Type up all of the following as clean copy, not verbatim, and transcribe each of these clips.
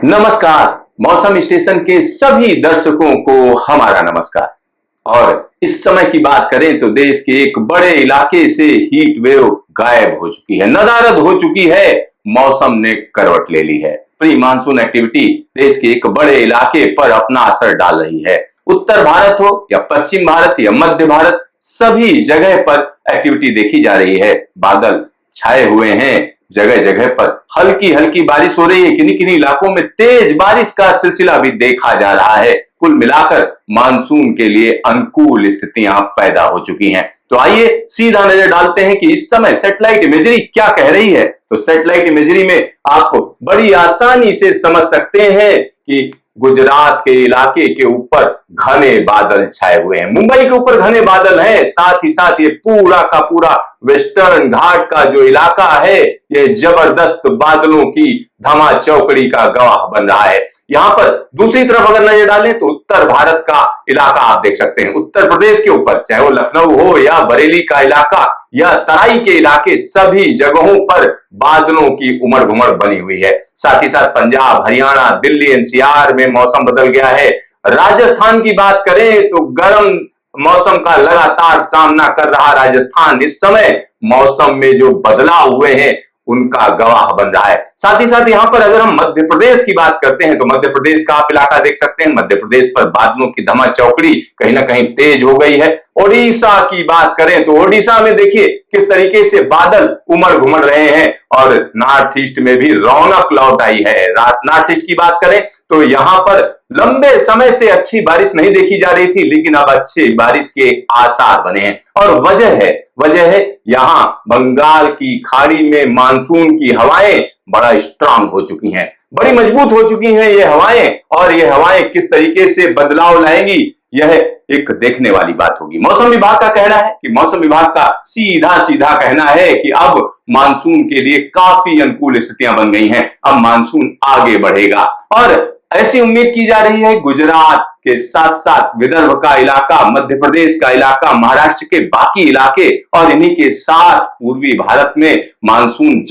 नमस्कार। मौसम स्टेशन के सभी दर्शकों को हमारा नमस्कार। और इस समय की बात करें तो देश के एक बड़े इलाके से हीट वेव गायब हो चुकी है, नदारद हो चुकी है, मौसम ने करवट ले ली है। प्री मानसून एक्टिविटी देश के एक बड़े इलाके पर अपना असर डाल रही है। उत्तर भारत हो या पश्चिम भारत या मध्य भारत, सभी जगह पर एक्टिविटी देखी जा रही है। बादल छाए हुए हैं, जगह जगह पर हल्की हल्की बारिश हो रही है, किन्हीं किन्हीं इलाकों में तेज बारिश का सिलसिला भी देखा जा रहा है। कुल मिलाकर मानसून के लिए अनुकूल स्थितियां पैदा हो चुकी हैं। तो आइए सीधा नजर डालते हैं कि इस समय सैटेलाइट इमेजरी क्या कह रही है। तो सैटेलाइट इमेजरी में आप बड़ी आसानी से समझ सकते हैं कि गुजरात के इलाके के ऊपर घने बादल छाए हुए हैं, मुंबई के ऊपर घने बादल हैं, साथ ही साथ ये पूरा का पूरा वेस्टर्न घाट का जो इलाका है ये जबरदस्त बादलों की धमा चौकड़ी का गवाह बन रहा है। यहां पर दूसरी तरफ अगर नजर डालें तो उत्तर भारत का इलाका आप देख सकते हैं। उत्तर प्रदेश के ऊपर चाहे वो लखनऊ हो या बरेली का इलाका या तराई के इलाके, सभी जगहों पर बादलों की उमड़ घुमड़ बनी हुई है। साथ ही साथ पंजाब, हरियाणा, दिल्ली, एनसीआर में मौसम बदल गया है। राजस्थान की बात करें तो गर्म मौसम का लगातार सामना कर रहा राजस्थान इस समय मौसम में जो बदलाव हुए हैं उनका गवाह बन रहा है। साथ ही साथ यहां पर अगर हम मध्य प्रदेश की बात करते हैं तो मध्य प्रदेश का आप इलाका देख सकते हैं। मध्य प्रदेश पर बादलों की धमा चौकड़ी कहीं ना कहीं तेज हो गई है। ओडिशा की बात करें तो ओडिशा में देखिए किस तरीके से बादल उमड़ घुमड़ रहे हैं और नॉर्थ ईस्ट में भी रौनक लौट आई है। नॉर्थ ईस्ट की बात करें तो यहां पर लंबे समय से अच्छी बारिश नहीं देखी जा रही थी, लेकिन अब अच्छी बारिश के आसार बने हैं। और वजह है यहां बंगाल की खाड़ी में मानसून की हवाएं बड़ा स्ट्रांग हो चुकी हैं, बड़ी मजबूत हो चुकी हैं ये हवाएं। और ये हवाएं किस तरीके से बदलाव लाएंगी यह एक देखने वाली बात होगी। मौसम विभाग का कहना है कि मौसम विभाग का सीधा सीधा कहना है कि अब मानसून के लिए काफी अनुकूल स्थितियां बन गई हैं, अब मानसून आगे बढ़ेगा। और ऐसी उम्मीद की जा रही है गुजरात के साथ साथ विदर्भ का इलाका, मध्य प्रदेश का इलाका, महाराष्ट्र के बाकी इलाके और इन्हीं के साथ पूर्वी भारत में मानसून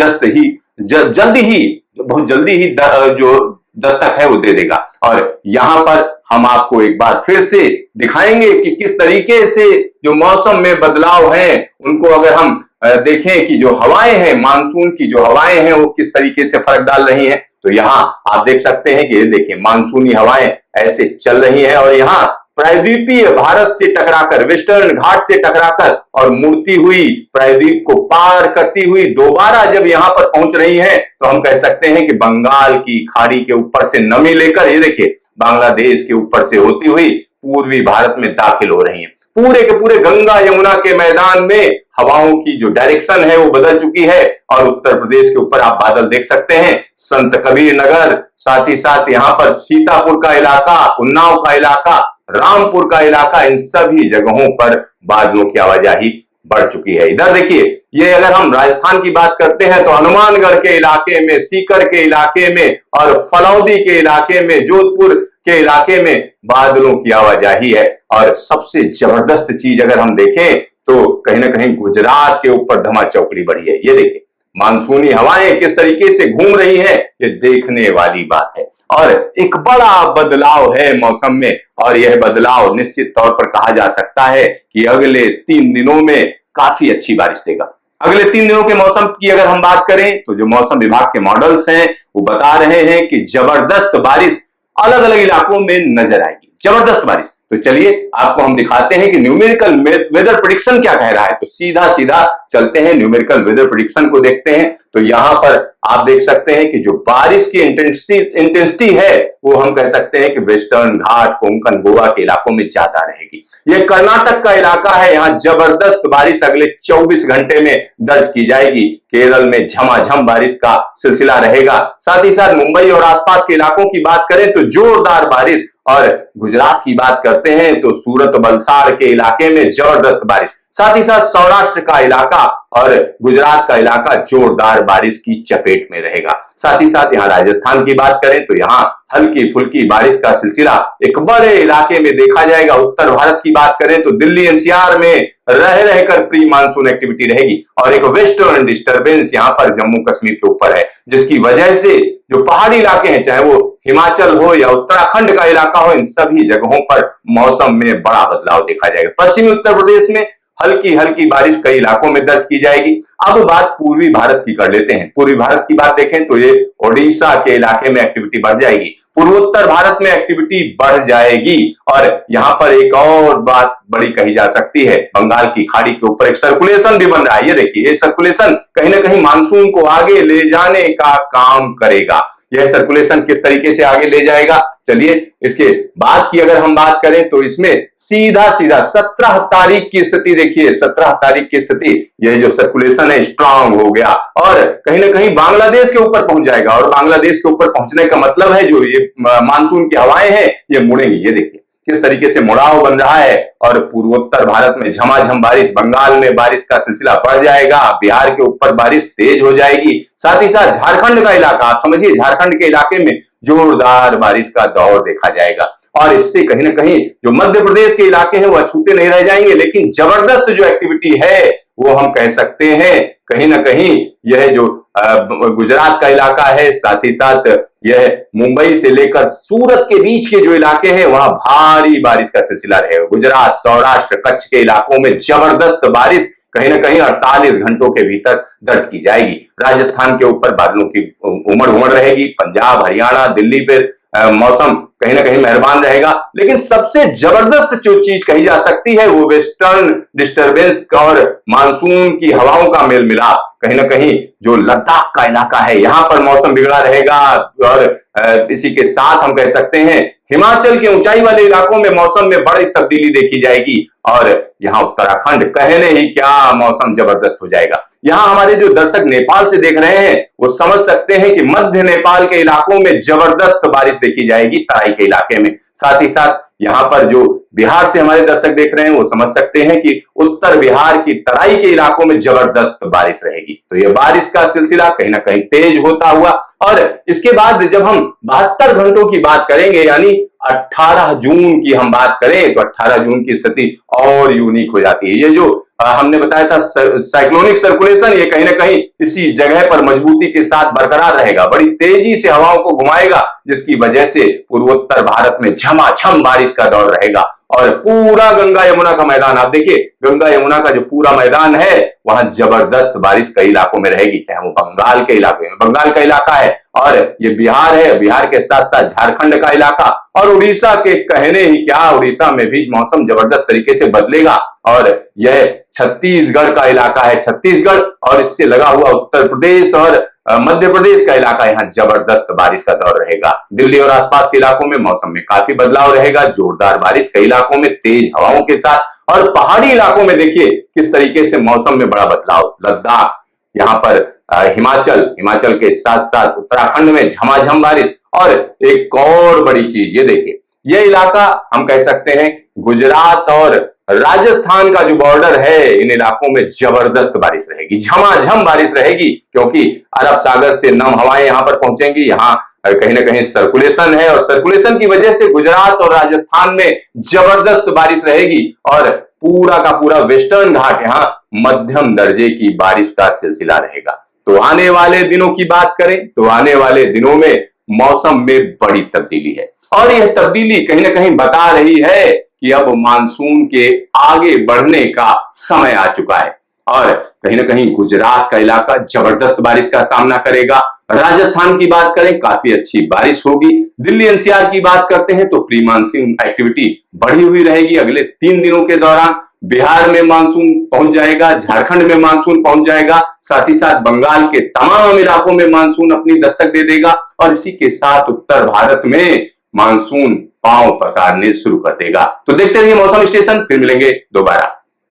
बहुत जल्दी ही जो दस्तक है वो दे देगा। और यहां पर हम आपको एक बार फिर से दिखाएंगे कि किस तरीके से जो मौसम में बदलाव है उनको अगर हम देखें कि जो हवाएं हैं, मानसून की जो हवाएं हैं वो किस तरीके से फर्क डाल रही हैं। तो यहाँ आप देख सकते हैं कि ये देखिए मानसूनी हवाएं ऐसे चल रही हैं और यहाँ प्रायद्वीपीय भारत से टकराकर, वेस्टर्न घाट से टकराकर और मुड़ती हुई प्रायद्वीप को पार करती हुई दोबारा जब यहाँ पर पहुंच रही हैं तो हम कह सकते हैं कि बंगाल की खाड़ी के ऊपर से नमी लेकर ये देखिए बांग्लादेश के ऊपर से होती हुई पूर्वी भारत में दाखिल हो रही है। पूरे के पूरे गंगा यमुना के मैदान में हवाओं की जो डायरेक्शन है वो बदल चुकी है। और उत्तर प्रदेश के ऊपर आप बादल देख सकते हैं, संत कबीर नगर, साथ ही साथ यहाँ पर सीतापुर का इलाका, उन्नाव का इलाका, रामपुर का इलाका, इन सभी जगहों पर बादलों की आवाजाही बढ़ चुकी है। इधर देखिए, ये अगर हम राजस्थान की बात करते हैं तो हनुमानगढ़ के इलाके में, सीकर के इलाके में और फलौदी के इलाके में, जोधपुर के इलाके में बादलों की आवाजाही है। और सबसे जबरदस्त चीज अगर हम देखें तो कहीं ना कहीं गुजरात के ऊपर धमा चौकड़ी बढ़ी है। ये देखिए मानसूनी हवाएं किस तरीके से घूम रही है, ये देखने वाली बात है। और एक बड़ा बदलाव है मौसम में और यह बदलाव निश्चित तौर पर कहा जा सकता है कि अगले 3 दिनों में काफी अच्छी बारिश देगा। अगले 3 दिनों के मौसम की अगर हम बात करें तो जो मौसम विभाग के मॉडल्स हैं वो बता रहे हैं कि जबरदस्त बारिश अलग अलग इलाकों में नजर आएगी, जबरदस्त बारिश। तो चलिए आपको हम दिखाते हैं कि न्यूमेरिकल वेदर प्रेडिक्शन क्या कह रहा है। तो सीधा सीधा चलते हैं, न्यूमेरिकल वेदर प्रेडिक्शन को देखते हैं। तो यहां पर आप देख सकते हैं कि जो बारिश की इंटेंसिटी है वो हम कह सकते हैं कि वेस्टर्न घाट, कोंकण, गोवा के इलाकों में ज्यादा रहेगी। यह कर्नाटक का इलाका है, यहां जबरदस्त बारिश अगले 24 घंटे में दर्ज की जाएगी। केरल में झमाझम बारिश का सिलसिला रहेगा। साथ ही साथ मुंबई और आसपास के इलाकों की बात करें तो जोरदार बारिश। और गुजरात की बात करते हैं तो सूरत, वलसाड़ के इलाके में जबरदस्त बारिश। साथ ही साथ सौराष्ट्र का इलाका और गुजरात का इलाका जोरदार बारिश की चपेट में रहेगा। साथ ही साथ यहाँ राजस्थान की बात करें तो यहाँ हल्की फुल्की बारिश का सिलसिला एक बड़े इलाके में देखा जाएगा। उत्तर भारत की बात करें तो दिल्ली एनसीआर में रह रहकर प्री मानसून एक्टिविटी रहेगी और एक वेस्टर्न डिस्टर्बेंस यहाँ पर जम्मू कश्मीर के ऊपर है, जिसकी वजह से जो पहाड़ी इलाके हैं, चाहे वो हिमाचल हो या उत्तराखंड का इलाका हो, इन सभी जगहों पर मौसम में बड़ा बदलाव देखा जाएगा। पश्चिमी उत्तर प्रदेश में हल्की हल्की बारिश कई इलाकों में दर्ज की जाएगी। अब बात पूर्वी भारत की कर लेते हैं। पूर्वी भारत की बात देखें तो ये ओडिशा के इलाके में एक्टिविटी बढ़ जाएगी, पूर्वोत्तर भारत में एक्टिविटी बढ़ जाएगी और यहां पर एक और बात बड़ी कही जा सकती है, बंगाल की खाड़ी के ऊपर एक सर्कुलेशन भी बन रहा है। ये देखिए, ये सर्कुलेशन कहीं ना कहीं मानसून को आगे ले जाने का काम करेगा। यह सर्कुलेशन किस तरीके से आगे ले जाएगा, चलिए इसके बाद की अगर हम बात करें तो इसमें सीधा सीधा 17 तारीख की स्थिति देखिए, 17 तारीख की स्थिति, यह जो सर्कुलेशन है स्ट्रांग हो गया और कहीं ना कहीं बांग्लादेश के ऊपर पहुंच जाएगा और बांग्लादेश के ऊपर पहुंचने का मतलब है जो ये मानसून की हवाएं हैं ये मुड़ेंगी। ये देखिए किस तरीके से मुड़ाव बन रहा है और पूर्वोत्तर भारत में झमाझम बारिश, बंगाल में बारिश का सिलसिला बढ़ जाएगा, बिहार के ऊपर बारिश तेज हो जाएगी। साथ ही साथ झारखंड का इलाका, आप समझिए झारखंड के इलाके में जोरदार बारिश का दौर देखा जाएगा और इससे कहीं ना कहीं जो मध्य प्रदेश के इलाके हैं वो अछूते नहीं रह जाएंगे, लेकिन जबरदस्त जो एक्टिविटी है वो हम कह सकते हैं कहीं ना कहीं यह जो गुजरात का इलाका है, साथ ही साथ यह मुंबई से लेकर सूरत के बीच के जो इलाके हैं वहां भारी बारिश का सिलसिला रहेगा। गुजरात, सौराष्ट्र, कच्छ के इलाकों में जबरदस्त बारिश कहीं ना कहीं 48 घंटों के भीतर दर्ज की जाएगी। राजस्थान के ऊपर बादलों की उमड़ रहेगी। पंजाब, हरियाणा, दिल्ली पे मौसम कहीं ना कहीं मेहरबान रहेगा, लेकिन सबसे जबरदस्त जो चीज कही जा सकती है वो वेस्टर्न डिस्टर्बेंस और मानसून की हवाओं का मेल मिलाप। कहीं ना कहीं जो लद्दाख का इलाका है यहां पर मौसम बिगड़ा रहेगा और इसी के साथ हम कह सकते हैं हिमाचल के ऊंचाई वाले इलाकों में मौसम में बड़ी तब्दीली देखी जाएगी और यहाँ उत्तराखंड कहने ही क्या मौसम जबरदस्त हो जाएगा। यहाँ हमारे जो दर्शक नेपाल से देख रहे हैं वो समझ सकते हैं कि मध्य नेपाल के इलाकों में जबरदस्त बारिश देखी जाएगी, तराई के इलाके में। साथ ही साथ यहाँ पर जो बिहार से हमारे दर्शक देख रहे हैं वो समझ सकते हैं कि उत्तर बिहार की तराई के इलाकों में जबरदस्त बारिश रहेगी। तो ये बारिश का सिलसिला कहीं ना कहीं तेज होता हुआ और इसके बाद जब हम 72 घंटों की बात करेंगे यानी 18 जून की हम बात करें तो 18 जून की स्थिति और यूनिक हो जाती है। ये जो हमने बताया था साइक्लोनिक सर्कुलेशन, ये कहीं ना कहीं इसी जगह पर मजबूती के साथ बरकरार रहेगा, बड़ी तेजी से हवाओं को घुमाएगा, जिसकी वजह से पूर्वोत्तर भारत में झमाझम बारिश का दौर रहेगा और पूरा गंगा यमुना का मैदान, आप देखिए गंगा यमुना का जो पूरा मैदान है वहां जबरदस्त बारिश कई इलाकों में रहेगी, चाहे वो बंगाल के इलाके में, बंगाल का इलाका है और ये बिहार है, बिहार के साथ साथ झारखंड का इलाका और उड़ीसा के कहने ही क्या, उड़ीसा में भी मौसम जबरदस्त तरीके से बदलेगा और यह छत्तीसगढ़ का इलाका है, छत्तीसगढ़ और इससे लगा हुआ उत्तर प्रदेश और मध्य प्रदेश का इलाका, यहाँ जबरदस्त बारिश का दौर रहेगा। दिल्ली और आसपास के इलाकों में मौसम में काफी बदलाव रहेगा, जोरदार बारिश कई इलाकों में तेज हवाओं के साथ और पहाड़ी इलाकों में देखिए किस तरीके से मौसम में बड़ा बदलाव। लद्दाख, यहाँ पर हिमाचल के साथ साथ उत्तराखंड में झमाझम बारिश और एक और बड़ी चीज ये देखिए, ये इलाका हम कह सकते हैं गुजरात और राजस्थान का जो बॉर्डर है, इन इलाकों में जबरदस्त बारिश रहेगी, झमाझम बारिश रहेगी, क्योंकि अरब सागर से नम हवाएं यहां पर पहुंचेंगी। यहाँ कहीं ना कहीं सर्कुलेशन है और सर्कुलेशन की वजह से गुजरात और राजस्थान में जबरदस्त बारिश रहेगी और पूरा का पूरा वेस्टर्न घाट यहाँ मध्यम दर्जे की बारिश का सिलसिला रहेगा। तो आने वाले दिनों की बात करें तो आने वाले दिनों में मौसम में बड़ी तब्दीली है और यह तब्दीली कहीं ना कहीं बता रही है कि अब मानसून के आगे बढ़ने का समय आ चुका है और कहीं ना कहीं गुजरात का इलाका जबरदस्त बारिश का सामना करेगा। राजस्थान की बात करें काफी अच्छी बारिश होगी। दिल्ली एनसीआर की बात करते हैं तो प्री मानसून एक्टिविटी बढ़ी हुई रहेगी अगले 3 दिनों के दौरान। बिहार में मानसून पहुंच जाएगा, झारखंड में मानसून पहुंच जाएगा, साथ ही साथ बंगाल के तमाम इलाकों में मानसून अपनी दस्तक दे देगा और इसी के साथ उत्तर भारत में मानसून पांव पसारने शुरू कर देगा। तो देखते रहिए मौसम स्टेशन, फिर मिलेंगे दोबारा।